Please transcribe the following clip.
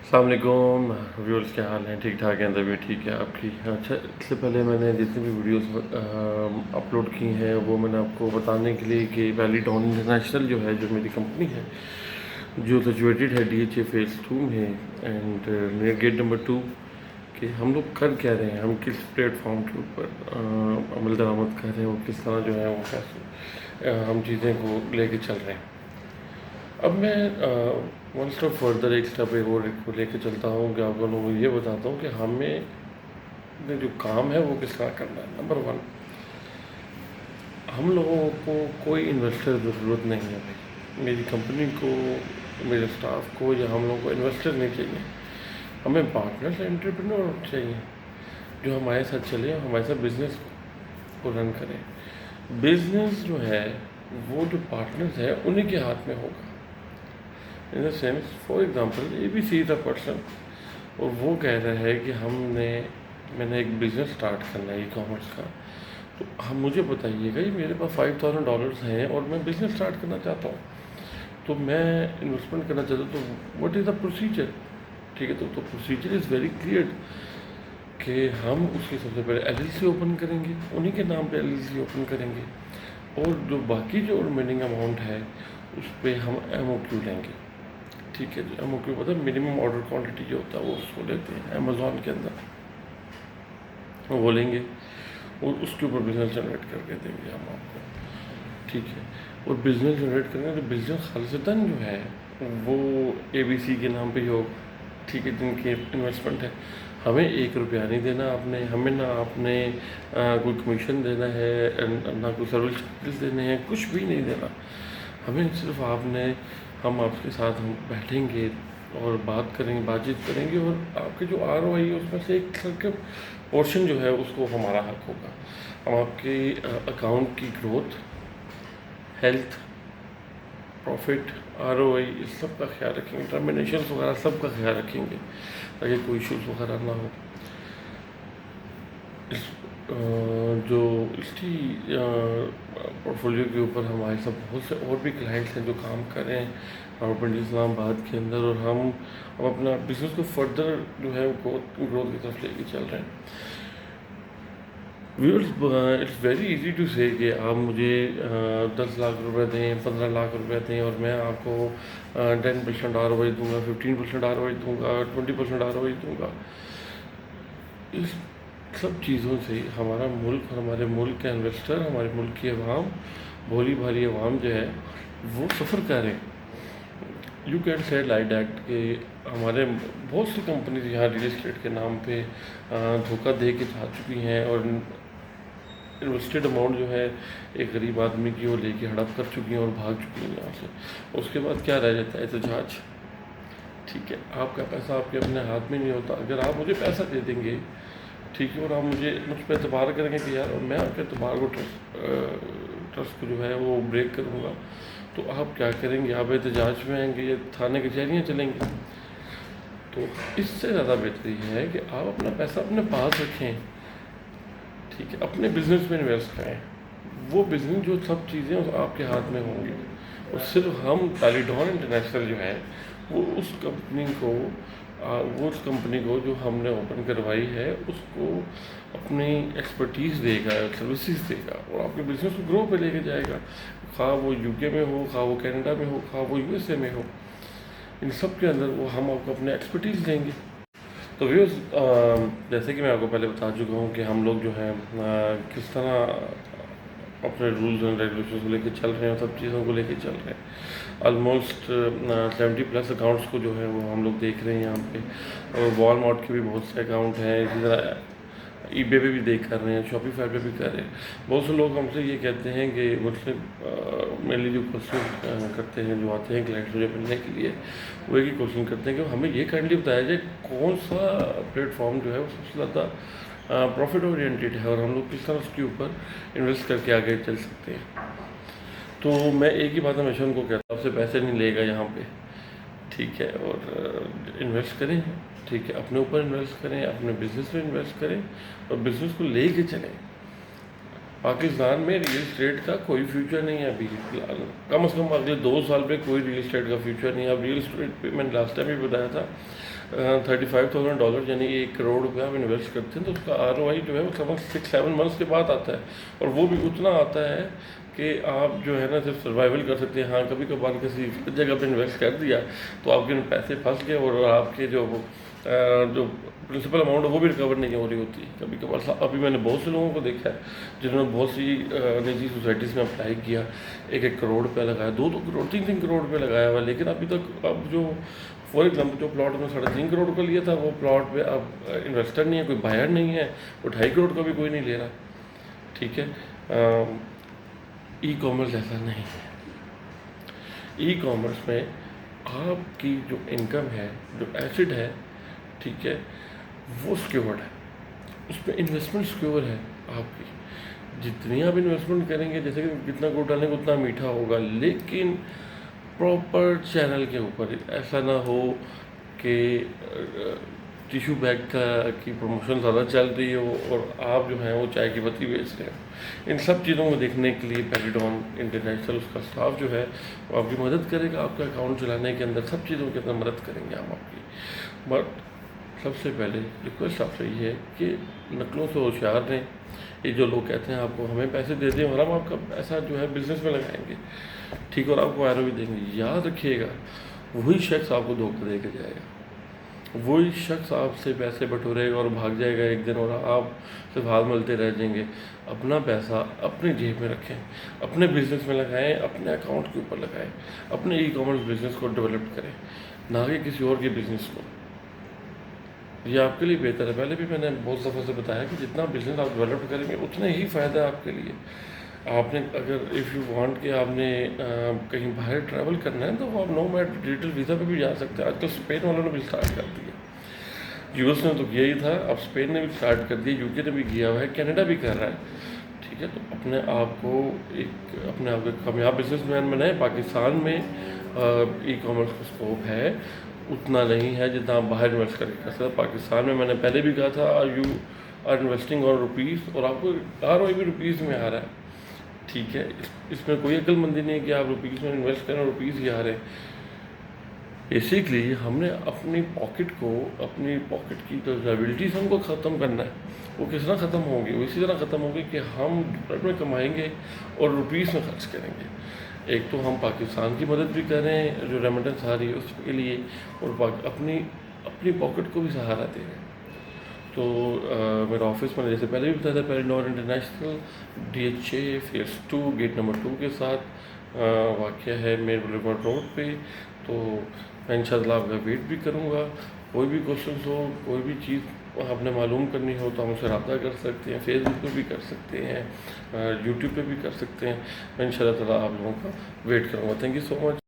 السلام علیکم ویورز، کیا حال ہیں؟ ٹھیک ٹھاک ہیں؟ طبیعت ٹھیک ہے آپ کی؟ اچھا، اس سے پہلے میں نے جتنی بھی ویڈیوز اپلوڈ کی ہیں وہ میں نے آپ کو بتانے کے لیے کہ ویلی ٹاؤن انٹرنیشنل جو ہے، جو میری کمپنی ہے، جو سچویٹڈ ہے DHA فیز 2 میں اینڈ نئر گیٹ نمبر 2، کہ ہم لوگ کر کیا رہے ہیں، ہم کس پلیٹ فارم کے اوپر عمل درآمد کر رہے ہیں، اور کس طرح جو ہے وہ کیسے ہم چیزیں کو لے کے چل رہے ہیں۔ اب میں ون اسٹیپ فردر، ایک اسٹیپ کو لے کے چلتا ہوں کہ آپ لوگوں کو یہ بتاتا ہوں کہ ہمیں جو کام ہے وہ کس طرح کرنا ہے۔ نمبر 1، ہم لوگوں کو کوئی انویسٹر ضرورت نہیں ہے بھائی۔ میری کمپنی کو، میرے اسٹاف کو یا ہم لوگوں کو انویسٹر نہیں چاہیے، ہمیں پارٹنرز انٹرپرینور چاہیے جو ہمارے ساتھ چلے اور ہمارے ساتھ بزنس کو رن کریں۔ بزنس جو ہے وہ جو پارٹنرز ہے انہیں کے ہاتھ میں ہوگا۔ In the sense, for example ABC is a person, اور وہ کہہ رہا ہے کہ میں نے ایک بزنس اسٹارٹ کرنا ہے ای-کامرس کا، تو ہم مجھے بتائیے گا، یہ میرے پاس $5000 ہیں اور میں بزنس اسٹارٹ کرنا چاہتا ہوں، تو میں انویسٹمنٹ کرنا چاہتا ہوں، تو واٹ از دا پروسیجر؟ ٹھیک ہے، تو پروسیجر از ویری کلیئر کہ ہم اس کی سب سے پہلے LLC اوپن کریں گے، انہی کے نام پہ LLC اوپن کریں گے، اور جو باقی جو ریمیننگ اماؤنٹ ہے اس پہ ہم MOQ لیں گے۔ ٹھیک ہے، جو MOQ پتہ ہے، منیمم آرڈر کوانٹٹی جو ہوتا ہے وہ اس کو لیتے ہیں امیزون کے اندر، وہ لیں گے اور اس کے اوپر بزنس جنریٹ کر کے دیں گے ہم آپ کو۔ ٹھیک ہے، اور بزنس جنریٹ کریں گے تو بزنس خالصتاً جو ہے وہ ABC کے نام پہ ہی ہوگا۔ ٹھیک ہے، جن کی انویسٹمنٹ ہے، ہمیں $1 نہیں دینا آپ نے، ہمیں نہ آپ نے کوئی کمیشن دینا ہے، نہ کوئی سروس چارجز دینے ہیں، کچھ بھی نہیں دینا ہمیں۔ صرف ہم آپ کے ساتھ ہم بیٹھیں گے اور بات چیت کریں گے، اور آپ کے جو ROI ہے اس میں سے ایک پورشن جو ہے اس کو ہمارا حق ہوگا۔ ہم آپ کے اکاؤنٹ کی گروتھ، ہیلتھ، پروفٹ، ROI اس سب کا خیال رکھیں گے، ٹرمینیشنس وغیرہ سب کا خیال رکھیں گے تاکہ کوئی ایشوز وغیرہ نہ ہو۔ اس کی پورٹفولیو کے اوپر ہمارے ساتھ بہت سے اور بھی کلائنٹس ہیں جو کام کر رہے ہیں گورنمنٹ اسلام آباد کے اندر، اور ہم اپنا بزنس کو فردر جو ہے گروتھ کی طرف لے کے چل رہے ہیں۔ Viewers, it's very easy to say کہ آپ مجھے $10 لاکھ دیں، $15 لاکھ دیں، اور میں آپ کو 10% ROI دوں گا، 15% ROI دوں گا، 20% ROI دوں گا۔ اس سب چیزوں سے ہمارا ملک اور ہمارے ملک کے انویسٹر، ہمارے ملک کی عوام، بھولی بھالی عوام جو ہے وہ سفر کر رہے ہیں۔ You can say like that کہ ہمارے بہت سی کمپنیز یہاں ریئل اسٹیٹ کے نام پہ دھوکہ دے کے جا چکی ہیں، اور انویسٹڈ اماؤنٹ جو ہے ایک غریب آدمی کی وہ لے کے ہڑپ کر چکی ہیں اور بھاگ چکی ہیں یہاں سے۔ اس کے بعد کیا رہ جاتا ہے؟ احتجاج۔ ٹھیک ہے، آپ کا پیسہ آپ کے اپنے ہاتھ میں نہیں ہوتا۔ اگر آپ مجھے پیسہ دے دیں گے، ٹھیک ہے، اور آپ مجھ پہ اعتبار کریں گے کہ یار، اور میں آپ کے اعتبار کو ٹرسٹ کو جو ہے وہ بریک کروں گا، تو آپ کیا کریں گے؟ آپ احتجاج میں آئیں گے یا تھانے کچہریاں چلیں گے؟ تو اس سے زیادہ بہتر یہ ہے کہ آپ اپنا پیسہ اپنے پاس رکھیں، ٹھیک ہے، اپنے بزنس میں انویسٹ کریں۔ وہ بزنس جو سب چیزیں آپ کے ہاتھ میں ہوں گی، اور صرف ہم ویلی ٹاؤن انٹرنیشنل جو ہے وہ اس کمپنی کو جو ہم نے اوپن کروائی ہے اس کو اپنی ایکسپرٹیز دے گا، سروسز دے گا، اور آپ کے بزنس کو گرو پہ لے کے جائے گا، خواہ وہ UK میں ہو، خواہ وہ کینیڈا میں ہو، خواہ وہ USA میں ہو۔ ان سب کے اندر وہ ہم آپ کو اپنے ایکسپرٹیز دیں گے۔ تو ویوز، جیسے کہ میں آپ کو پہلے بتا چکا ہوں کہ ہم لوگ جو ہیں کس طرح اپنے رولز اینڈ ریگولیشنز کو لے کے چل رہے ہیں، اور سب چیزوں کو لے کے چل رہے ہیں۔ آلموسٹ 70+ اکاؤنٹس کو جو ہے وہ ہم لوگ دیکھ رہے ہیں یہاں پہ، اور وال مارٹ کے بھی بہت سے اکاؤنٹ ہیں، اسی طرح eBay پہ بھی دیکھ کر رہے ہیں، شاپیفائی پہ بھی کر رہے ہیں۔ بہت سے لوگ ہم سے یہ کہتے ہیں کہ مجھ سے مینلی جو کوشچن کرتے ہیں، جو آتے ہیں کلائنٹس مجھے ملنے کے لیے، وہ ایک ہی کوشچن کرتے ہیں کہ ہمیں یہ کائنڈلی بتایا جائے کون سا پلیٹ فارم جو ہے وہ سب سے زیادہ پروفٹ اورینٹیڈ ہے، اور ہم لوگ کس طرح اس کے اوپر انویسٹ کر کے آگے چل سکتے ہیں۔ تو میں ایک ہی بات ہمیشہ ان کو کہتا ہوں، آپ سے پیسے نہیں لے گا یہاں پہ، ٹھیک ہے، اور انویسٹ کریں، ٹھیک ہے، اپنے اوپر انویسٹ کریں، اپنے بزنس میں انویسٹ کریں، اور بزنس کو لے کے چلیں۔ پاکستان میں ریئل اسٹیٹ کا کوئی فیوچر نہیں ہے ابھی فی الحال، کم از کم اگلے 2 سال پہ کوئی ریئل اسٹیٹ کا فیوچر نہیں ہے. اب ریئل اسٹیٹ پہ میں نے لاسٹ ٹائم بھی بتایا تھا $35,000 یعنی 1 کروڑ روپیہ آپ انویسٹ کرتے ہیں تو اس کا ROI جو ہے وہ کم از کم 6-7 منتھس کے بعد آتا ہے، اور وہ بھی اتنا آتا ہے کہ آپ جو ہے نا صرف سروائیول کر سکتے ہیں. ہاں کبھی کبھار کسی جگہ پہ انویسٹ کر دیا تو آپ کے پیسے پھنس گئے اور آپ کے جو پرنسپل اماؤنٹ ہے وہ بھی ریکور نہیں ہو رہی ہوتی کبھی کبھار. ابھی میں نے بہت سے لوگوں کو دیکھا ہے جنہوں نے بہت سی نجی سوسائٹیز میں اپلائی کیا، 1-1 کروڑ روپیہ لگایا، 2-2 کروڑ 3-3 کروڑ روپیہ لگایا ہوا، لیکن ابھی تک اب جو فار ایگزامپل جو پلاٹ میں 3.5 کروڑ کا لیا تھا وہ پلاٹ پہ اب انویسٹر نہیں ہے، کوئی بائر نہیں ہے، وہ 2.5 کروڑ کا بھی کوئی نہیں لے رہا. ٹھیک ہے. ای کامرس ایسا نہیں ہے. ای کامرس میں آپ کی جو انکم ہے، جو ایسڈ ہے، ٹھیک ہے، وہ سیکیورڈ ہے، اس پہ انویسٹمنٹ سیکیور ہے. آپ کی جتنی آپ انویسٹمنٹ کریں گے، جیسے کہ جتنا گڑ ڈالیں گے اتنا میٹھا ہوگا، لیکن پراپر چینل کے اوپر. ایسا نہ ہو کہ ٹیشو بیگ کی پروموشن زیادہ چل رہی ہو اور آپ جو ہیں وہ چائے کی پتی بیچ رہے ہیں. ان سب چیزوں کو دیکھنے کے لیے پیریڈون انٹرنیشنل اس کا اسٹاف جو ہے وہ آپ کی مدد کرے گا. آپ کا اکاؤنٹ چلانے کے اندر سب چیزوں کے اندر مدد کریں گے ہم آپ کی. بٹ سب سے پہلے ریکویسٹ آپ سے یہ ہے کہ نقلوں سے ہوشیار رہیں. یہ جو لوگ کہتے ہیں آپ کو ہمیں پیسے دے دیں اور ہم آپ کا پیسہ جو ہے بزنس میں لگائیں گے، ٹھیک، اور آپ کو ROI دیں گے، یاد رکھیے گا وہی شخص آپ کو دھوکہ دے کے جائے گا. وہی شخص آپ سے پیسے بٹورے گا اور بھاگ جائے گا ایک دن، اور آپ صرف ہاتھ ملتے رہ جائیں گے. اپنا پیسہ اپنی جیب میں رکھیں، اپنے بزنس میں لگائیں، اپنے اکاؤنٹ کے اوپر لگائیں، اپنے ای کامرس بزنس کو ڈیولپ کریں، نہ کہ کسی اور کے بزنس کو. یہ آپ کے لیے بہتر ہے. پہلے بھی میں نے بہت دفعہ سے بتایا کہ جتنا بزنس آپ ڈیولپ کریں گے اتنا ہی فائدہ ہے آپ کے لیے. آپ نے اگر اف یو وانٹ کہ آپ نے کہیں باہر ٹریول کرنا ہے تو وہ آپ نومیڈ ڈیجیٹل ویزا پہ بھی جا سکتے ہیں. آج کل اسپین والوں نے بھی اسٹارٹ کر دیا. US نے تو کیا ہی تھا، اب اسپین نے بھی اسٹارٹ کر دیا، UK نے بھی کیا ہوا ہے، کینیڈا بھی کر رہا ہے. ٹھیک ہے. تو اپنے آپ کو اپنے آپ کو ایک کامیاب بزنس مین بنائیں. پاکستان میں ای کامرس کا اسکوپ ہے اتنا نہیں ہے جتنا آپ باہر انویسٹ کر کے کر سکتے. پاکستان میں نے پہلے بھی کہا تھا you are investing on rupees, اور آپ کو ROI بھی روپیز میں آ رہا ہے. ٹھیک ہے. اس میں کوئی عقل مندی نہیں ہے کہ آپ روپیز میں انویسٹ کریں اور روپیز ہی آ رہے ہیں. بیسکلی ہم نے اپنی پاکٹ کو، اپنی پاکٹ کی جو لائبلٹیز ہم کو ختم کرنا ہے. وہ کس طرح ختم ہوگی؟ وہ اسی طرح ختم ہوگی کہ ہم ڈالر میں کمائیں گے اور روپیز میں خرچ کریں گے. ایک تو ہم پاکستان کی مدد بھی کریں جو ریمیٹنس آ رہی ہے اس کے لیے، اور اپنی پاکٹ کو بھی سہارا دیں. تو میرا آفس میں نے جیسے پہلے بھی بتایا تھا، پیریڈون international DHA phase 2 gate number 2 کے ساتھ واقع ہے میر بلیورڈ روڈ پہ. تو میں انشاءاللہ آپ کا ویٹ بھی کروں گا. کوئی بھی کوشچنس ہو، کوئی بھی چیز آپ نے معلوم کرنی ہو تو ہم اسے رابطہ کر سکتے ہیں. فیس بک پہ بھی کر سکتے ہیں، یوٹیوب پہ بھی کر سکتے ہیں. میں انشاءاللہ تعالیٰ آپ لوگوں کا ویٹ کروں گا. Thank you so much.